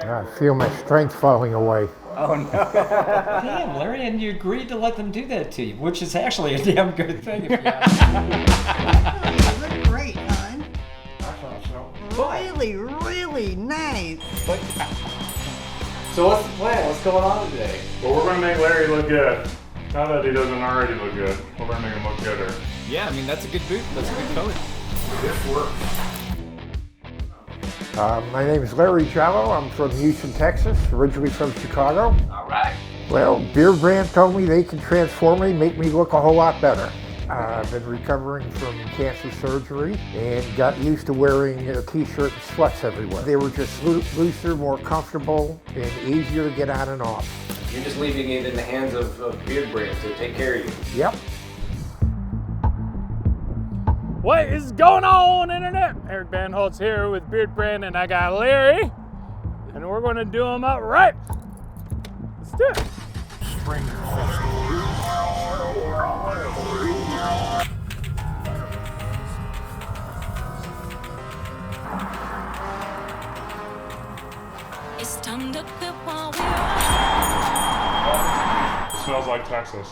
I feel my strength falling away. Oh no. Damn, Larry, and you agreed to let them do that to you, which is actually a damn good thing if you ask You look great, hon. I thought so. Really nice. So what's the plan? What's going on today? Well, we're going to make Larry look good. Not that he doesn't already look good. We're going to make him look gooder. Yeah, I mean, that's a good boot. That's a good color. This works. My name is Larry Jallo. I'm from Houston, Texas, originally from Chicago. All right. Well, Beardbrand told me they can transform me, make me look a whole lot better. I've been recovering from cancer surgery and got used to wearing a t-shirt and sweats everywhere. They were just looser, more comfortable, and easier to get on and off. You're just leaving it in the hands of Beardbrand to take care of you. Yep. What is going on, Internet? Eric Van Holtz here with Beardbrand, and I got Larry, and we're going to do them up right. Let's do it. Spring festival. It's time to quit while we're Smells like Texas.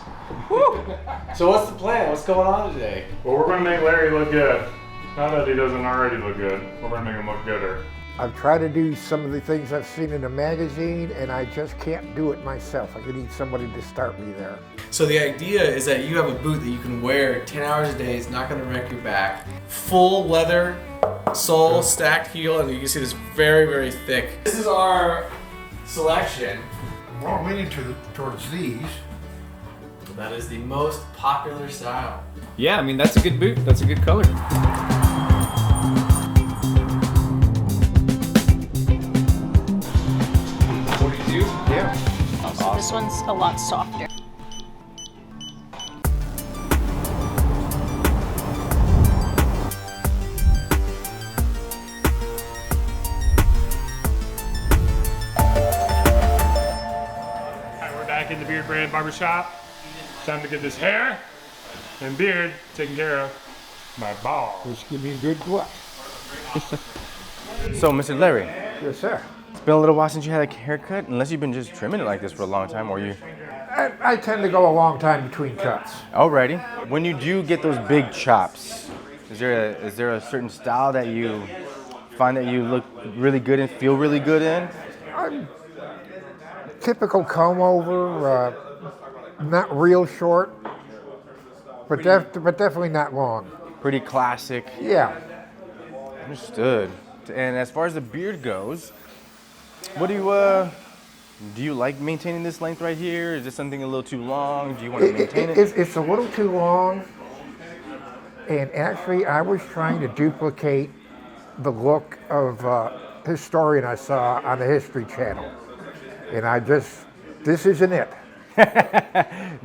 So what's the plan? What's going on today? Well, we're going to make Larry look good. Not that he doesn't already look good. We're going to make him look gooder. I've tried to do some of the things I've seen in a magazine, and I just can't do it myself. I need somebody to start me there. So the idea is that you have a boot that you can wear 10 hours a day. It's not going to wreck your back. Full leather, sole, stacked heel, and you can see this very, very thick. This is our selection. Well, I'm leaning towards these. That is the most popular style. Yeah, I mean, that's a good boot. That's a good color. Yeah. So this one's a lot softer. Alright, we're back in the Beardbrand barbershop. Time to get this hair and beard taken care of. My ball. Just give me a good look. So, Mr. Larry, Yes, sir. it's been a little while since you had a haircut, unless you've been just trimming it like this for a long time, or you... I tend to go a long time between cuts. Alrighty. When you do get those big chops, is there a certain style that you find that you look really good and feel really good in? Typical comb over, not real short, but definitely not long. Pretty classic. Yeah. Understood. And as far as the beard goes, what do you like maintaining this length right here? Is this something a little too long? Do you want to maintain it? It's a little too long, and actually I was trying to duplicate the look of Historian I saw on the History Channel, and this isn't it.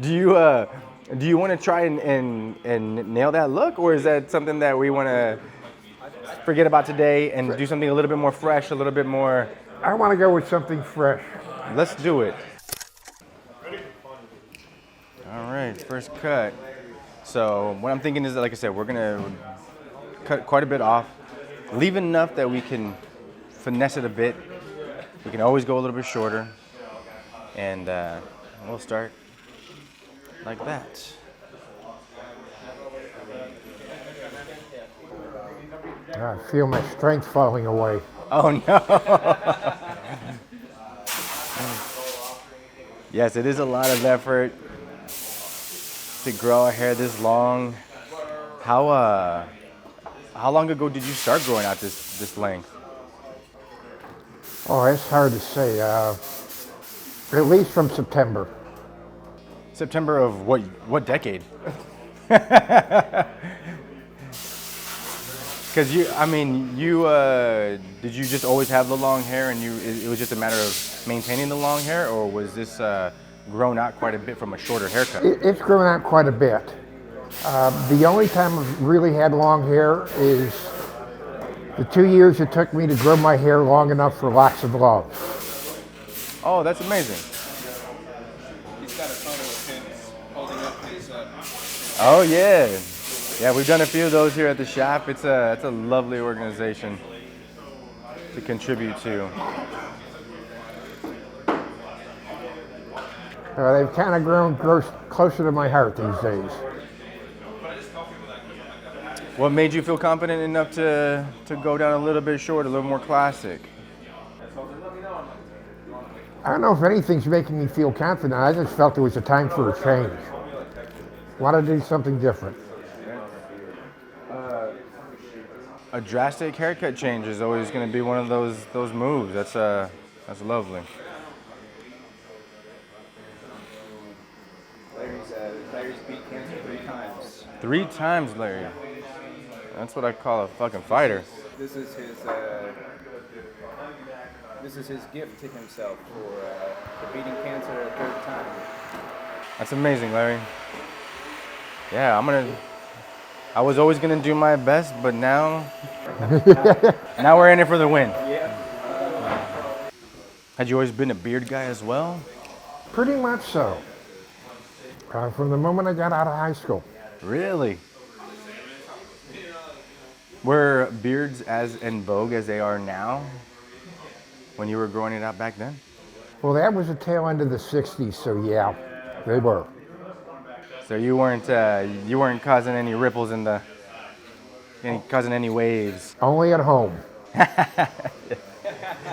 Do you want to try and nail that look, or is that something that we want to forget about today and do something a little bit more fresh, a little bit more? I want to go with something fresh. Let's do it. All right, first cut. So what I'm thinking is that, like I said, we're gonna cut quite a bit off, leave enough that we can finesse it a bit. We can always go a little bit shorter, and we'll start like that. I feel my strength falling away. Oh no. Yes, it is a lot of effort to grow a hair this long. How long ago did you start growing out this length? Oh, it's hard to say. At least from September. September of what decade? Because did you just always have the long hair and it was just a matter of maintaining the long hair, or was this grown out quite a bit from a shorter haircut? It's grown out quite a bit. The only time I've really had long hair is the 2 years it took me to grow my hair long enough for lots of love. Oh, that's amazing. He's got a photo of him holding up his... Oh yeah. Yeah, we've done a few of those here at the shop. It's a lovely organization to contribute to. They've kind of grown closer to my heart these days. What made you feel confident enough to go down a little bit short, a little more classic? I don't know if anything's making me feel confident. I just felt it was a time for a change. Wanted to do something different. A drastic haircut change is always going to be one of those moves. That's lovely. Larry's beat cancer 3 times. 3 times, Larry. That's what I call a fucking fighter. This is his gift to himself for beating cancer a 3rd time. That's amazing, Larry. Yeah, I was always gonna do my best, but now we're in it for the win. Yeah. Had you always been a beard guy as well? Pretty much so. From the moment I got out of high school. Really? Were beards as in vogue as they are now when you were growing it out back then? Well, that was the tail end of the 60s, so yeah, they were. So you weren't causing any ripples causing any waves. Only at home.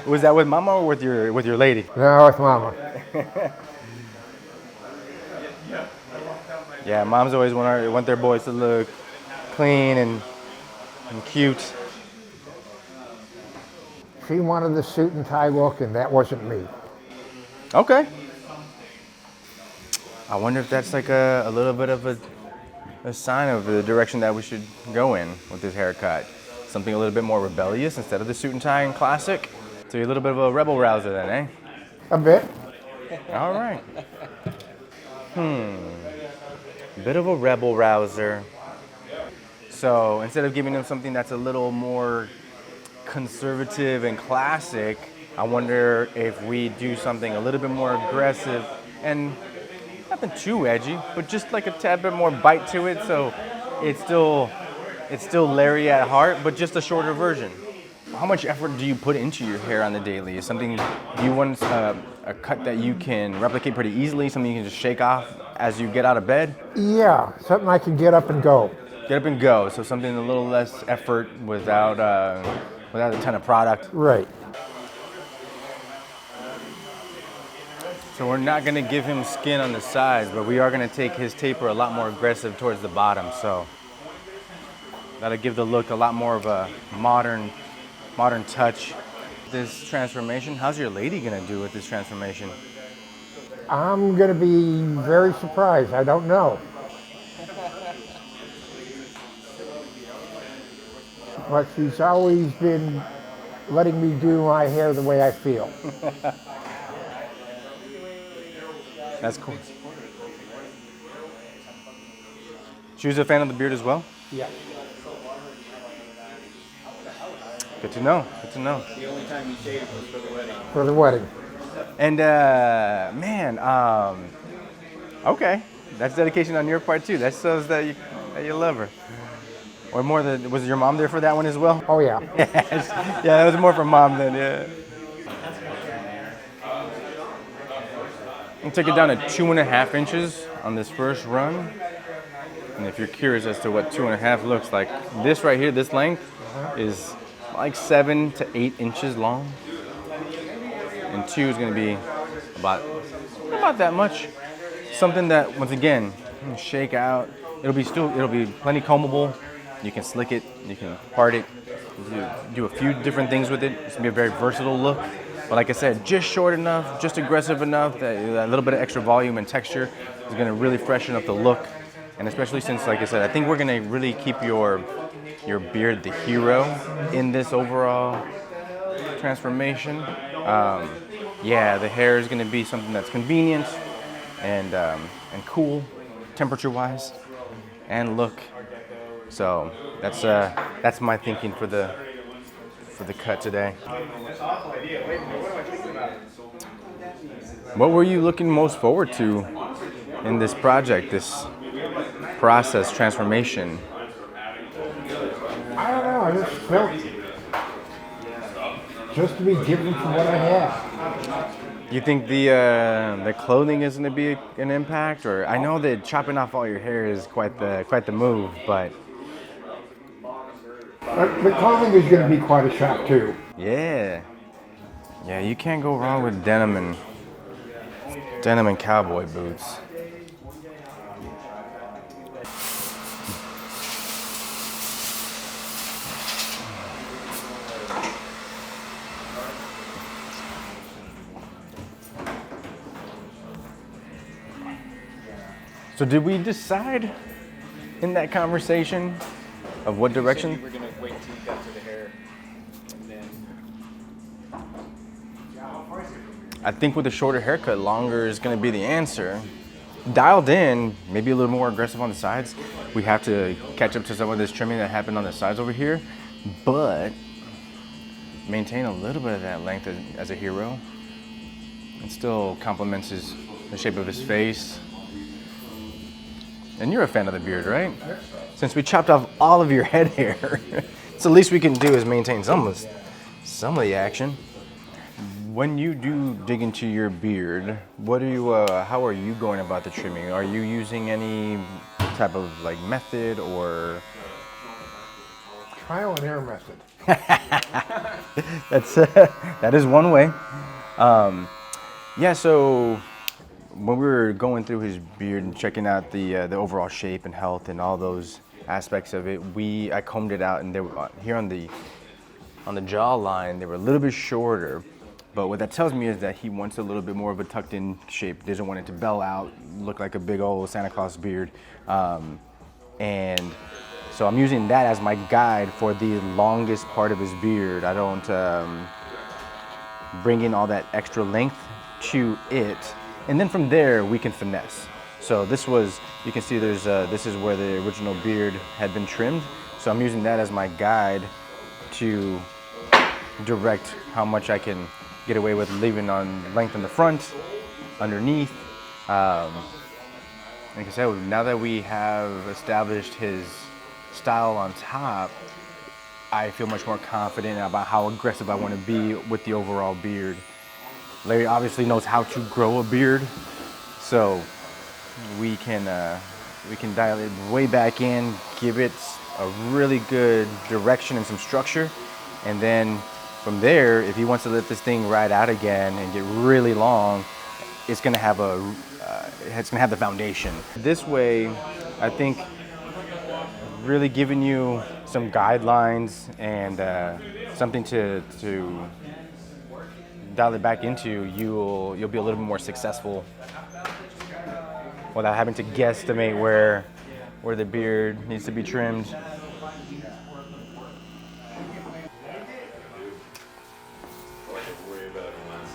Was that with mama or with your lady? No, with mama. Yeah, moms always want their boys to look clean and cute. She wanted the suit and tie look, and that wasn't me. Okay. I wonder if that's like a little bit of a sign of the direction that we should go in with this haircut. Something a little bit more rebellious instead of the suit and tie and classic. So you're a little bit of a rebel rouser then, eh? A bit. All right. Bit of a rebel rouser. So instead of giving them something that's a little more conservative and classic, I wonder if we do something a little bit more aggressive and nothing too edgy, but just like a tad bit more bite to it, so it's still Larry at heart, but just a shorter version. How much effort do you put into your hair on the daily? Is something you want a cut that you can replicate pretty easily, something you can just shake off as you get out of bed? Yeah, something I can get up and go. Get up and go, so something a little less effort without a ton of product. Right. So we're not gonna give him skin on the sides, but we are gonna take his taper a lot more aggressive towards the bottom, so that'll give the look a lot more of a modern touch. This transformation, how's your lady gonna do with this transformation? I'm going to be very surprised. I don't know. But she's always been letting me do my hair the way I feel. That's cool. She was a fan of the beard as well? Yeah. Good to know, good to know. The only time you shaved was for the wedding. For the wedding. And okay, that's dedication on your part too. That shows that you love her. Or more than, was your mom there for that one as well? Oh, yeah. Yeah, that was more from mom then, yeah. I'll take it down to 2.5 inches on this first run. And if you're curious as to what 2.5 looks like, this right here, this length is like 7 to 8 inches long. And 2 is gonna be about that much. Something that, once again, you can shake out. It'll be plenty combable. You can slick it, you can part it, do a few different things with it. It's gonna be a very versatile look. But like I said, just short enough, just aggressive enough, that little bit of extra volume and texture is gonna really freshen up the look. And especially since, like I said, I think we're gonna really keep your beard the hero in this overall transformation. Yeah, the hair is gonna be something that's convenient and cool, temperature-wise, and look. So that's my thinking for the cut today. What were you looking most forward to in this project, this process, transformation? I don't know, I just just to be different from what I have. You think the clothing is going to be an impact, or I know that chopping off all your hair is quite the move, but The clothing is going to be quite a shock too. yeah, you can't go wrong with denim and cowboy boots. So did we decide in that conversation of what direction? We're gonna wait till you got to the hair, and then I think with a shorter haircut, longer is going to be the answer. Dialed in, maybe a little more aggressive on the sides. We have to catch up to some of this trimming that happened on the sides over here, but maintain a little bit of that length as a hero. It still complements the shape of his face. And you're a fan of the beard, right? Since we chopped off all of your head hair, it's the least we can do is maintain some of the action. When you do dig into your beard, what are you? How are you going about the trimming? Are you using any type of like method or Trial and error method. that is one way. Yeah. So when we were going through his beard and checking out the overall shape and health and all those aspects of it, I combed it out, and they were here on the jawline. They were a little bit shorter. But what that tells me is that he wants a little bit more of a tucked in shape. Doesn't want it to bell out, look like a big old Santa Claus beard. And so I'm using that as my guide for the longest part of his beard. I don't bring in all that extra length to it. And then from there, we can finesse. So this was, you can see this is where the original beard had been trimmed. So I'm using that as my guide to direct how much I can get away with leaving on length in the front, underneath. Like I said, now that we have established his style on top, I feel much more confident about how aggressive I want to be with the overall beard. Larry obviously knows how to grow a beard, so we can dial it way back in, give it a really good direction and some structure, and then from there, if he wants to let this thing ride out again and get really long, it's gonna have the foundation. This way, I think, really giving you some guidelines and something to dial it back into, you'll be a little bit more successful without having to guesstimate where the beard needs to be trimmed.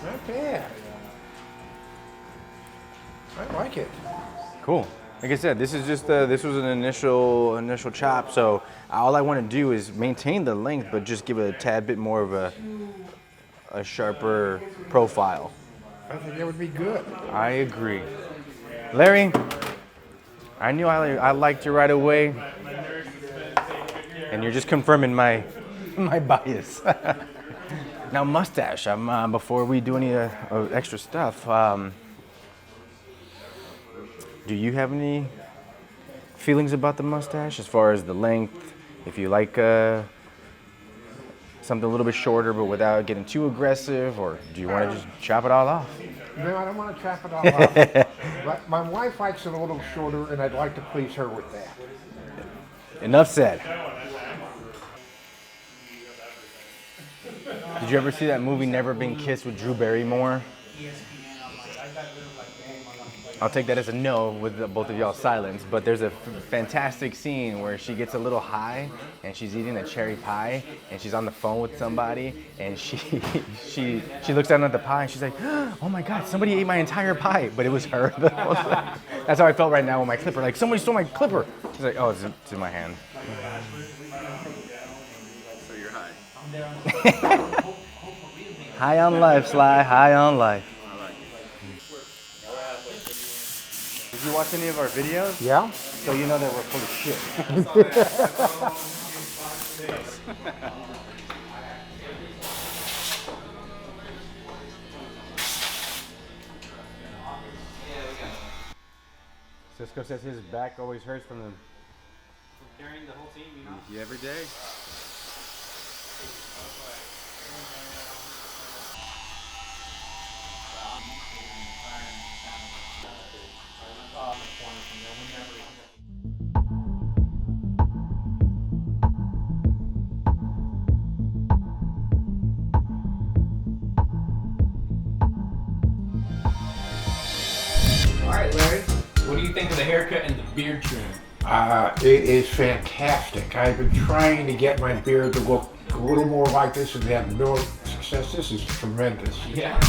Not bad. I like it. Cool. Like I said, this was an initial chop. So all I want to do is maintain the length, but just give it a tad bit more of a sharper profile. I think that would be good. I agree. Larry, I knew I liked you right away, and you're just confirming my bias. Now mustache. Before we do any extra stuff, do you have any feelings about the mustache as far as the length? If you like something a little bit shorter, but without getting too aggressive, or do you want to just chop it all off? No, I don't want to chop it all off. But my wife likes it a little shorter, and I'd like to please her with that. Enough said. Did you ever see that movie Never Been Kissed with Drew Barrymore? I'll take that as a no with both of y'all's silence, but there's a fantastic scene where she gets a little high and she's eating a cherry pie and she's on the phone with somebody and she looks down at the pie and she's like, oh my God, somebody ate my entire pie, but it was her. That's how I felt right now with my clipper, like somebody stole my clipper. She's like, oh, it's in my hand. so you're high. High on life, Sly, high on life. Did you watch any of our videos? Yeah? So you know that we're full of shit. Cisco says his back always hurts from the Carrying the whole team, you know? every day. Alright, Larry. What do you think of the haircut and the beard trim? It is fantastic. I've been trying to get my beard to look a little more like this and have no success. This is tremendous. Yeah.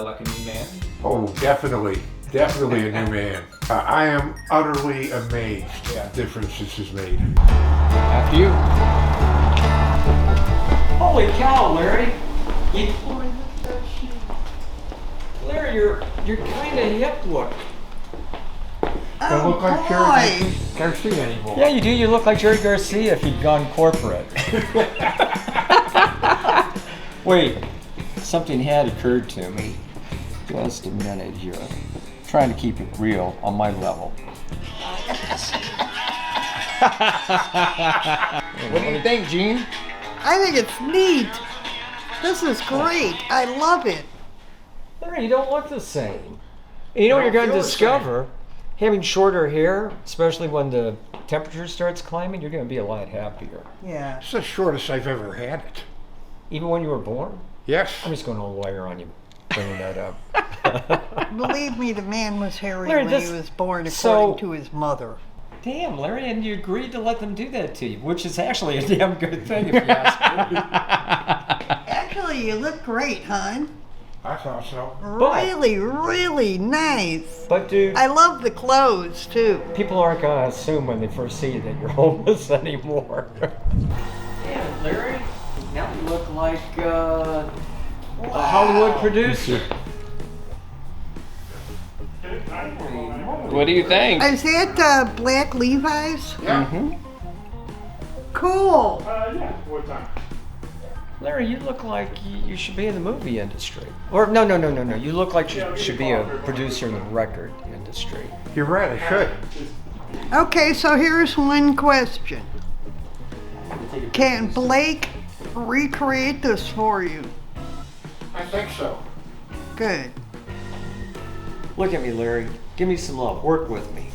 Like a new man? Oh, definitely a new man. I am utterly amazed at the difference this has made. After you. Holy cow, Larry! Larry, you're kind of hip look. Don't look like Jerry Garcia anymore. Yeah, you do. You look like Jerry Garcia if he'd gone corporate. Wait, something had occurred to me. Just a minute here. I'm trying to keep it real on my level. What do you think, Gene? I think it's neat. This is great. I love it. Larry, you don't look the same. And you know what you're going to discover? Having shorter hair, especially when the temperature starts climbing, you're going to be a lot happier. Yeah. It's the shortest I've ever had it. Even when you were born? Yes. I'm just going to lawyer on you bringing that up. Believe me, the man was hairy Larry, when he was born, according to his mother. Damn, Larry, and you agreed to let them do that to you, which is actually a damn good thing if you ask me. Actually, you look great, hon. I thought so. Really, really nice. But dude, I love the clothes, too. people aren't going to assume when they first see you that you're homeless anymore. Damn, Larry, now you look like a Hollywood producer. What do you think? Is that black Levi's? Yeah. Mm-hmm. Cool. Yeah, what time? Larry, you look like you should be in the movie industry. Or no. You look like you should be a producer in the record industry. You're right, I should. Okay, so here's one question. Can Blake recreate this for you? I think so. Good. Look at me, Larry. Give me some love. Work with me.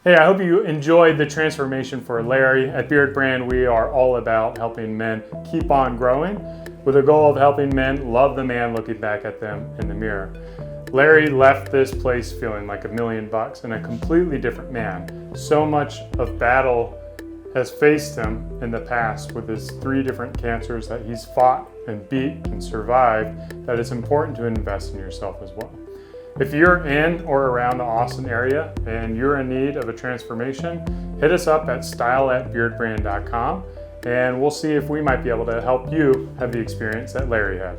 Hey, I hope you enjoyed the transformation for Larry. At Beardbrand, we are all about helping men keep on growing with a goal of helping men love the man looking back at them in the mirror. Larry left this place feeling like $1 million and a completely different man. So much of battle has faced him in the past with his 3 different cancers that he's fought and beat and survived, that it's important to invest in yourself as well. If you're in or around the Austin area and you're in need of a transformation, hit us up at style@beardbrand.com and we'll see if we might be able to help you have the experience that Larry had.